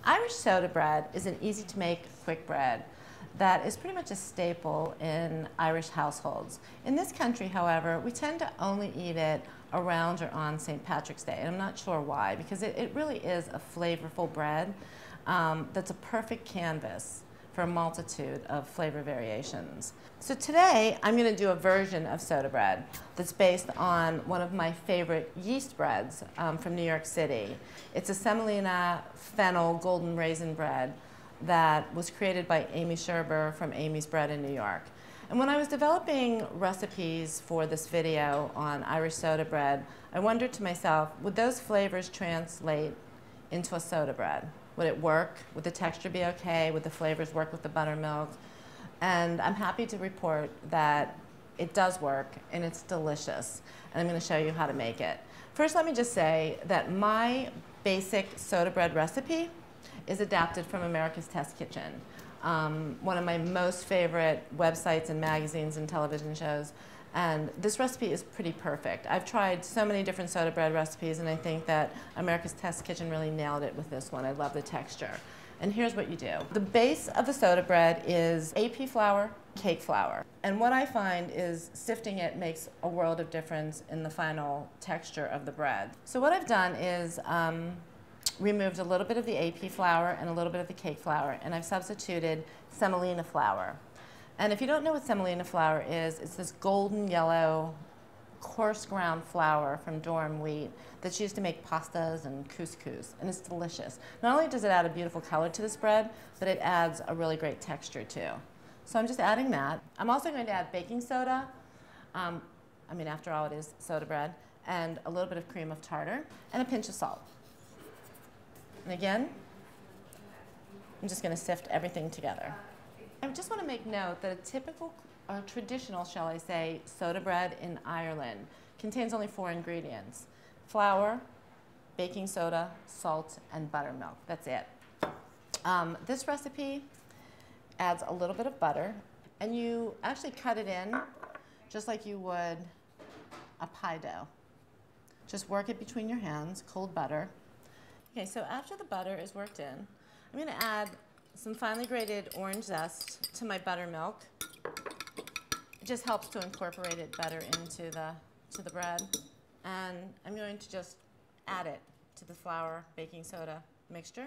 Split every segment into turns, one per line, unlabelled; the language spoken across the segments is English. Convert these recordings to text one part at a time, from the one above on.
Irish soda bread is an easy-to-make, quick bread that is pretty much a staple in Irish households. In this country, however, we tend to only eat it around or on St. Patrick's Day, and I'm not sure why, because it really is a flavorful bread that's a perfect canvas for a multitude of flavor variations. So today, I'm going to do a version of soda bread that's based on one of my favorite yeast breads from New York City. It's a semolina fennel golden raisin bread that was created by Amy Sherber from Amy's Bread in New York. And when I was developing recipes for this video on Irish soda bread, I wondered to myself, would those flavors translate into a soda bread? Would it work? Would the texture be okay? Would the flavors work with the buttermilk? And I'm happy to report that it does work and it's delicious. And I'm going to show you how to make it. First, let me just say that my basic soda bread recipe is adapted from America's Test Kitchen, one of my most favorite websites and magazines and television shows. And this recipe is pretty perfect. I've tried so many different soda bread recipes, and I think that America's Test Kitchen really nailed it with this one. I love the texture. And here's what you do. The base of the soda bread is AP flour, cake flour. And what I find is sifting it makes a world of difference in the final texture of the bread. So what I've done is removed a little bit of the AP flour and a little bit of the cake flour, and I've substituted semolina flour. And if you don't know what semolina flour is, it's this golden yellow, coarse ground flour from durum wheat that's used to make pastas and couscous, and it's delicious. Not only does it add a beautiful color to this bread, but it adds a really great texture too. So I'm just adding that. I'm also going to add baking soda. I mean, after all, it is soda bread, and a little bit of cream of tartar, and a pinch of salt. And again, I'm just going to sift everything together. I just want to make note that a typical, or traditional, shall I say, soda bread in Ireland contains only 4 ingredients: flour, baking soda, salt, and buttermilk. That's it. This recipe adds a little bit of butter, and you actually cut it in just like you would a pie dough. Just work it between your hands, cold butter. Okay, so after the butter is worked in, I'm going to add some finely grated orange zest to my buttermilk. It just helps to incorporate it better into the bread. And I'm going to just add it to the flour baking soda mixture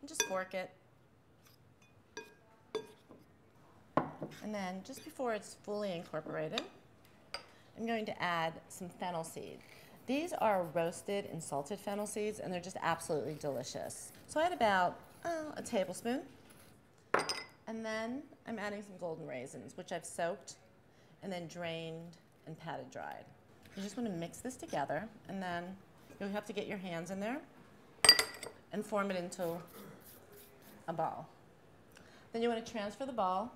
and just fork it. And then just before it's fully incorporated, I'm going to add some fennel seed. These are roasted and salted fennel seeds, and they're just absolutely delicious. So I add about a tablespoon, and then I'm adding some golden raisins, which I've soaked and then drained and patted dried. You just want to mix this together, and then you'll have to get your hands in there and form it into a ball. Then you want to transfer the ball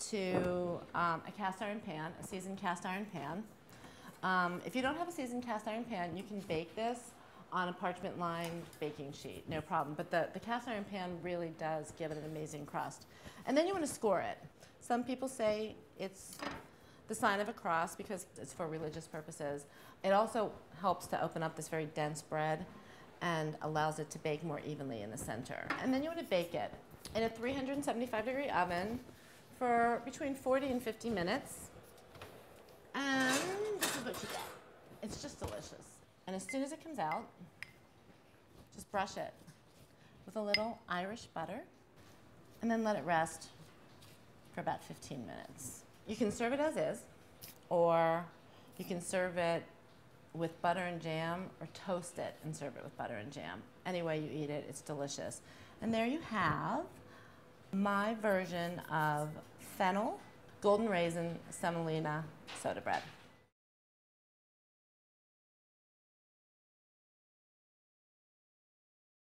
to a cast iron pan, a seasoned cast iron pan. If you don't have a seasoned cast iron pan, you can bake this on a parchment-lined baking sheet, no problem. But the cast iron pan really does give it an amazing crust. And then you want to score it. Some people say it's the sign of a cross because it's for religious purposes. It also helps to open up this very dense bread and allows it to bake more evenly in the center. And then you want to bake it in a 375-degree oven for between 40 and 50 minutes. And this is what you get. It's just delicious. And as soon as it comes out, just brush it with a little Irish butter and then let it rest for about 15 minutes. You can serve it as is, or you can serve it with butter and jam, or toast it and serve it with butter and jam. Any way you eat it, it's delicious. And there you have my version of fennel golden raisin semolina soda bread.